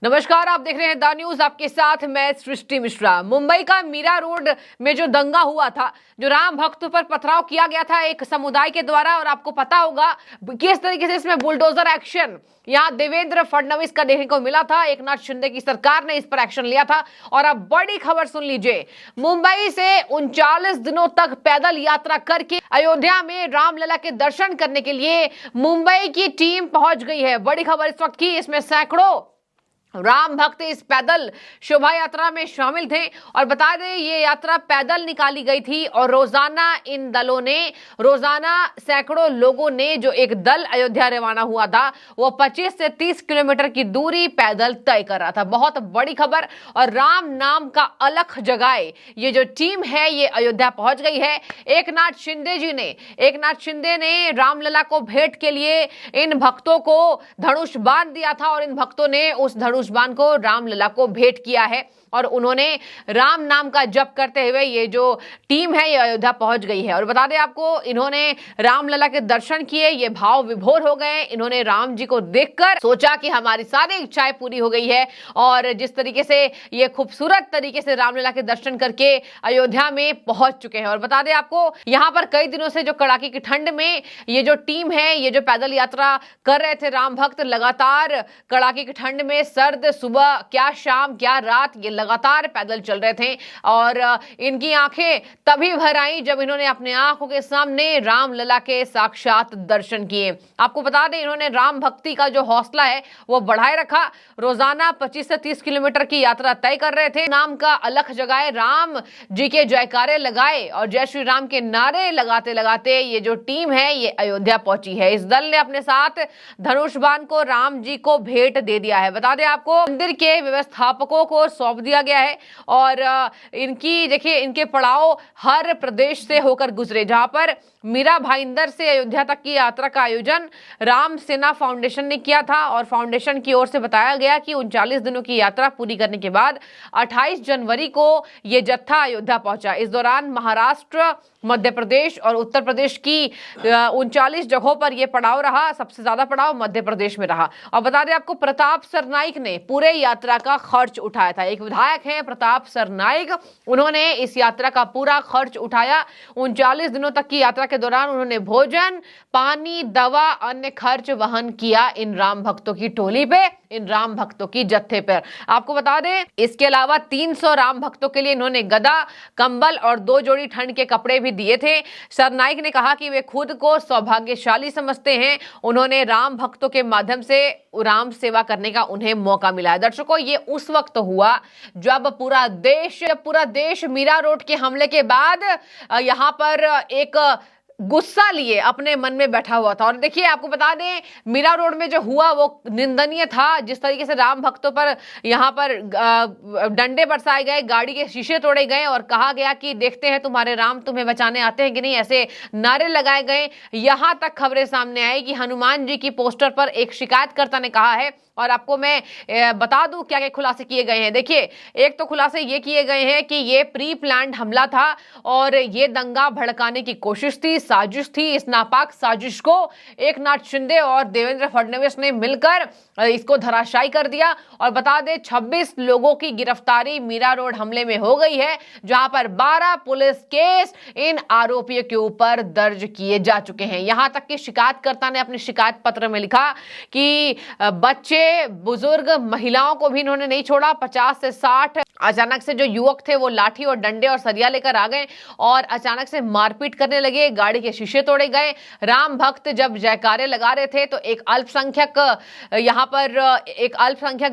नमस्कार, आप देख रहे हैं द न्यूज। आपके साथ मैं सृष्टि मिश्रा। मुंबई का मीरा रोड में जो दंगा हुआ था, जो राम भक्तों पर पथराव किया गया था एक समुदाय के द्वारा, और आपको पता होगा किस तरीके से इसमें बुलडोजर एक्शन यहाँ देवेंद्र फडणवीस का देखने को मिला था। एकनाथ शिंदे की सरकार ने इस पर एक्शन लिया था। और अब बड़ी खबर सुन लीजिए, मुंबई से 39 दिनों तक पैदल यात्रा करके अयोध्या में रामलला के दर्शन करने के लिए मुंबई की टीम पहुंच गई है। बड़ी खबर इस वक्त की, इसमें सैकड़ों राम भक्त इस पैदल शोभा यात्रा में शामिल थे। और बता दें, ये यात्रा पैदल निकाली गई थी और रोजाना इन दलों ने, रोजाना सैकड़ों लोगों ने, जो एक दल अयोध्या रवाना हुआ था, वो 25 से 30 किलोमीटर की दूरी पैदल तय कर रहा था। बहुत बड़ी खबर। और राम नाम का अलख जगाए ये जो टीम है, ये अयोध्या पहुंच गई है। एकनाथ शिंदे ने रामलला को भेंट के लिए इन भक्तों को धनुष बांध दिया था, और इन भक्तों ने उस धनुष बाण को रामलला को भेंट किया है। और उन्होंने राम नाम का जप करते हुए ये जो टीम है ये अयोध्या पहुंच गई है। और बता दें आपको, इन्होंने रामलला के दर्शन किए, ये भाव विभोर हो गए। इन्होंने राम जी को देखकर सोचा कि हमारी सारी इच्छाएं पूरी हो गई है। और जिस तरीके से ये खूबसूरत तरीके से रामलला के दर्शन करके अयोध्या में पहुंच चुके हैं। और बता दें आपको, यहाँ पर कई दिनों से जो कड़ाके की ठंड में ये जो टीम है, ये जो पैदल यात्रा कर रहे थे राम भक्त, लगातार कड़ाके की ठंड में, सर्द सुबह क्या शाम क्या रात, ये लगातार पैदल चल रहे थे। और इनकी आंखें तभी भर आई जब इन्होंने अपने आंखों के सामने रामलला के साक्षात दर्शन किए। आपको बता दें, इन्होंने राम भक्ति का जो हौसला है वो बढ़ाए रखा। रोजाना 25 से 30 किलोमीटर की यात्रा तय कर रहे थे। नाम का अलख जगाए, राम जी के जयकारे लगाए और जय श्री राम के नारे लगाते लगाते ये जो टीम है ये अयोध्या पहुंची है। इस दल ने अपने साथ धनुष बाण को राम जी को भेंट दे दिया है। बता दें आपको, मंदिर के व्यवस्थापकों को सौंप दिया गया है। और इनकी देखिए, इनके पड़ाव हर प्रदेश से होकर गुजरे, जहां पर मीरा भाईंदर से अयोध्या तक की यात्रा का आयोजन राम सेना फाउंडेशन ने किया था। और फाउंडेशन की ओर से बताया गया कि 39 दिनों की यात्रा पूरी करने के बाद 28 जनवरी को यह जत्था अयोध्या पहुंचा। इस दौरान महाराष्ट्र, मध्य प्रदेश और उत्तर प्रदेश की 39 जगहों पर यह पड़ाव रहा। सबसे ज्यादा पड़ाव मध्य प्रदेश में रहा। और बता दें आपको, प्रताप सरनाइक ने पूरे यात्रा का खर्च उठाया था। एक विधायक है प्रताप सरनाइक, उन्होंने इस यात्रा का पूरा खर्च उठाया। 39 दिनों तक की यात्रा के दौरान उन्होंने भोजन, पानी, दवा, अन्य खर्च वहन किया इन राम भक्तों की टोली पे, इन राम भक्तों की जत्थे पर। आपको बता दें, इसके अलावा 300 राम भक्तों के लिए इन्होंने गदा, कंबल और 2 जोड़ी ठंड के कपड़े भी दिए थे। सरनाइक ने कहा कि वे खुद को सौभाग्यशाली समझते हैं। उन्होंने राम भक्तों के माध्यम से राम सेवा करने का उन्हें मौका मिला है। दर्शकों, ये उस वक्त हुआ जब पूरा देश मीरा रोड के हमले के बाद यहाँ पर एक गुस्सा लिए अपने मन में बैठा हुआ था। और देखिए, आपको बता दें, मीरा रोड में जो हुआ वो निंदनीय था। जिस तरीके से राम भक्तों पर यहाँ पर डंडे बरसाए गए, गाड़ी के शीशे तोड़े गए और कहा गया कि देखते हैं तुम्हारे राम तुम्हें बचाने आते हैं कि नहीं, ऐसे नारे लगाए गए। यहाँ तक खबरें सामने आई कि हनुमान जी की पोस्टर पर एक शिकायतकर्ता ने कहा है। और आपको मैं बता दूं क्या क्या खुलासे किए गए हैं। देखिए, एक तो खुलासे ये किए गए हैं कि ये प्री प्लान्ड हमला था और ये दंगा भड़काने की कोशिश थी, साजिश थी। इस नापाक साजिश को एकनाथ शिंदे और देवेंद्र फडणवीस ने मिलकर इसको धराशायी कर दिया। और बता दें, 26 लोगों की गिरफ्तारी मीरा रोड हमले में हो गई है, जहां पर 12 पुलिस केस इन आरोपियों के ऊपर दर्ज किए जा चुके हैं। यहां तक कि शिकायतकर्ता ने अपने शिकायत पत्र में लिखा कि बच्चे, बुजुर्ग, महिलाओं को भी इन्होंने नहीं छोड़ा। 50 से 60 अचानक से जो युवक थे वो लाठी और डंडे और सरिया लेकर आ गए और अचानक से मारपीट करने लगे। गाड़ी के शीशे तोड़े गए। राम भक्त जब जयकारे लगा रहे थे तो एक अल्पसंख्यक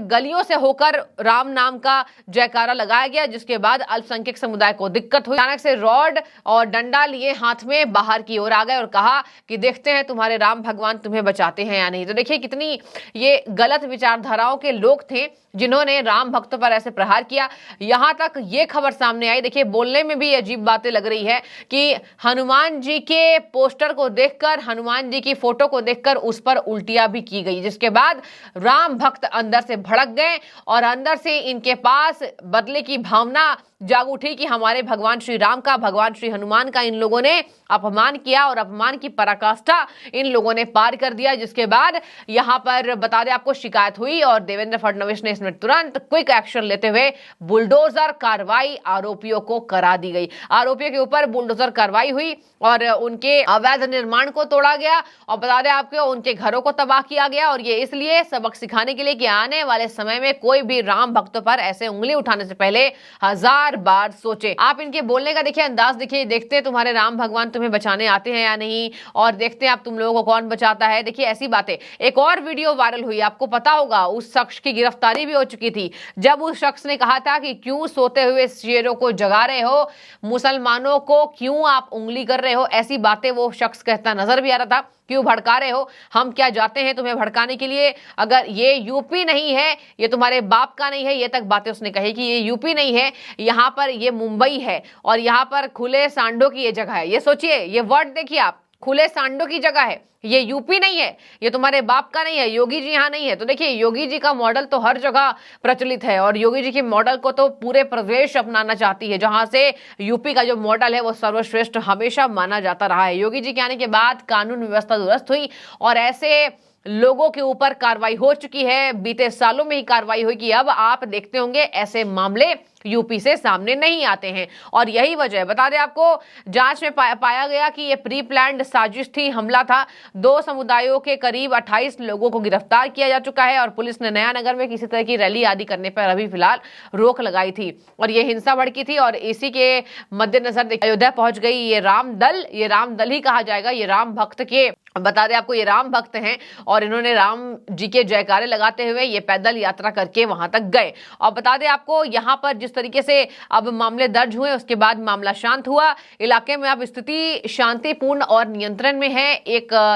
गलियों से होकर राम नाम का जयकारा लगाया गया, जिसके बाद अल्पसंख्यक समुदाय को दिक्कत हुई। अचानक से रॉड और डंडा लिए हाथ में बाहर की ओर आ गए और कहा कि देखते हैं तुम्हारे राम भगवान तुम्हें बचाते हैं या नहीं। तो देखिए, कितनी ये गलत विचारधाराओं के लोग थे जिन्होंने राम भक्तों पर ऐसे प्रहार किया। यहां तक ये खबर सामने आई, देखिए, बोलने में भी अजीब बातें लग रही है कि हनुमान जी के पोस्टर को देखकर, हनुमान जी की फोटो को देखकर उस पर उल्टियां भी की गई, जिसके बाद राम भक्त अंदर से भड़क गए और अंदर से इनके पास बदले की भावना जाग उठी कि हमारे भगवान श्री राम का, भगवान श्री हनुमान का इन लोगों ने अपमान किया और अपमान की पराकाष्ठा इन लोगों ने पार कर दिया। जिसके बाद यहां पर बता दें आपको शिकायत हुई और देवेंद्र फडणवीस ने इसमें तुरंत क्विक एक्शन लेते हुए बुलडोजर कार्रवाई आरोपियों को करा दी गई। आरोपियों के ऊपर बुलडोजर कार्रवाई हुई और उनके अवैध निर्माण को तोड़ा गया और बता दें आपको उनके घरों को तबाह किया गया। और ये इसलिए सबक सिखाने के लिए कि आने वाले समय में कोई भी राम भक्तों पर ऐसे उंगली उठाने से पहले 1000 बार सोचे। आप इनके बोलने का देखिए अंदाज देखिए, देखते हैं तुम्हारे राम भगवान तुम्हें बचाने आते हैं या नहीं, और देखते हैं आप तुम लोगों को कौन बचाता है। देखिए ऐसी बातें। एक और वीडियो वायरल हुई, आपको पता होगा उस शख्स की गिरफ्तारी भी हो चुकी थी, जब उस शख्स ने कहा था कि क्यों सोते हुए शेरों को जगा रहे हो, मुसलमानों को क्यों आप उंगली कर रहे हो, ऐसी बातें वो शख्स कहता नजर भी आ रहा था। क्यों भड़का रहे हो, हम क्या जाते हैं तुम्हें भड़काने के लिए, अगर ये यूपी नहीं है, ये तुम्हारे बाप का नहीं है, ये तक बातें उसने कही कि ये यूपी नहीं है, यहां पर ये मुंबई है और यहां पर खुले सांडों की ये जगह है। ये सोचिए, ये वर्ड देखिए आप, खुले सांडों की जगह है, ये यूपी नहीं है, ये तुम्हारे बाप का नहीं है, योगी जी यहाँ नहीं है। तो देखिए योगी जी का मॉडल तो हर जगह प्रचलित है और योगी जी के मॉडल को तो पूरे प्रदेश अपनाना चाहती है, जहां से यूपी का जो मॉडल है वो सर्वश्रेष्ठ हमेशा माना जाता रहा है। योगी जी के आने के बाद कानून व्यवस्था दुरुस्त हुई और ऐसे लोगों के ऊपर कार्रवाई हो चुकी है। बीते सालों में ही कार्रवाई हुई कि अब आप देखते होंगे ऐसे मामले यूपी से सामने नहीं आते हैं। और यही वजह है, बता दें आपको, जांच में पाया गया कि यह प्री प्लान्ड साजिश थी, हमला था। 2 समुदायों के करीब 28 लोगों को गिरफ्तार किया जा चुका है और पुलिस ने नयानगर में किसी तरह की रैली आदि करने पर अभी फिलहाल रोक लगाई थी और ये हिंसा भड़की थी। और इसी के मद्देनजर अयोध्या पहुंच गई ये राम दल ही कहा जाएगा। ये राम भक्त के, बता दें आपको, ये राम भक्त हैं और इन्होंने राम जी के जयकारे लगाते हुए ये पैदल यात्रा करके वहां तक गए। और बता दें आपको, यहां पर जिस तरीके से अब मामले दर्ज हुए उसके बाद मामला शांत हुआ, इलाके में अब स्थिति शांतिपूर्ण और नियंत्रण में है।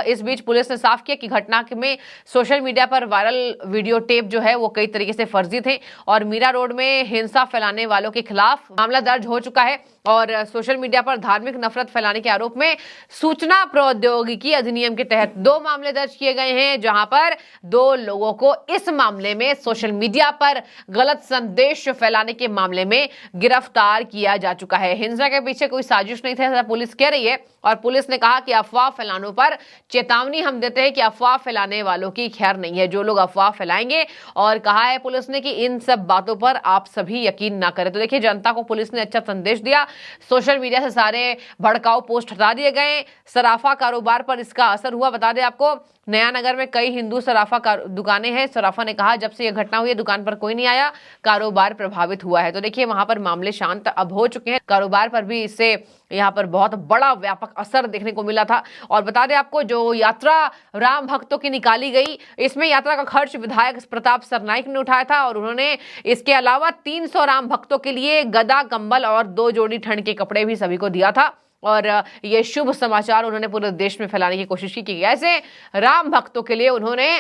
इस बीच पुलिस ने साफ किया कि घटना में सोशल मीडिया पर वायरल वीडियो टेप जो है वो कई तरीके से फर्जी थे और मीरा रोड में हिंसा फैलाने वालों के खिलाफ मामला दर्ज हो चुका है। और सोशल मीडिया पर धार्मिक नफरत फैलाने के आरोप में सूचना प्रौद्योगिकी अधिनियम के तहत 2 मामले दर्ज किए गए हैं, जहां पर 2 लोगों को इस मामले में सोशल मीडिया पर गलत संदेश फैलाने के मामले में गिरफ्तार किया जा चुका है। हिंसा के पीछे कोई साजिश नहीं था, ऐसा पुलिस कह रही है। और पुलिस ने कहा कि अफवाह फैलाने पर चेतावनी हम देते हैं कि अफवाह फैलाने वालों की खैर नहीं है, जो लोग अफवाह फैलाएंगे। और कहा है पुलिस ने कि इन सब बातों पर आप सभी यकीन ना करें। तो देखिए, जनता को पुलिस ने अच्छा संदेश दिया। सोशल मीडिया से सारे भड़काऊ पोस्ट हटा दिए गए। सराफा कारोबार पर इसका असर हुआ। बता दें आपको, नयानगर में कई हिंदू सराफा दुकानें हैं। सराफा ने कहा जब से यह घटना हुई है दुकान पर कोई नहीं आया, कारोबार प्रभावित हुआ है। तो देखिए वहां पर मामले शांत अब हो चुके हैं, कारोबार पर भी इससे यहाँ पर बहुत बड़ा व्यापक असर देखने को मिला था। और बता दें आपको, जो यात्रा राम भक्तों की निकाली गई, इसमें यात्रा का खर्च विधायक प्रताप सरनाइक ने उठाया था और उन्होंने इसके अलावा 300 राम भक्तों के लिए गदा, कंबल और 2 जोड़ी ठंड के कपड़े भी सभी को दिया था। और ये शुभ समाचार उन्होंने पूरे देश में फैलाने की कोशिश की कि कैसे राम भक्तों के लिए उन्होंने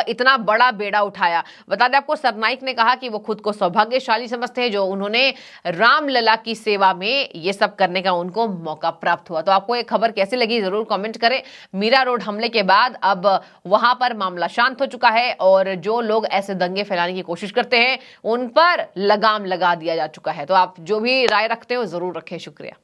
इतना बड़ा बेड़ा उठाया। बता दें आपको, सरनाइक ने कहा कि वो खुद को सौभाग्यशाली समझते हैं जो उन्होंने रामलला की सेवा में ये सब करने का उनको मौका प्राप्त हुआ। तो आपको ये खबर कैसी लगी जरूर कमेंट करें। मीरा रोड हमले के बाद अब वहां पर मामला शांत हो चुका है और जो लोग ऐसे दंगे फैलाने की कोशिश करते हैं उन पर लगाम लगा दिया जा चुका है। तो आप जो भी राय रखते हो जरूर रखें। शुक्रिया।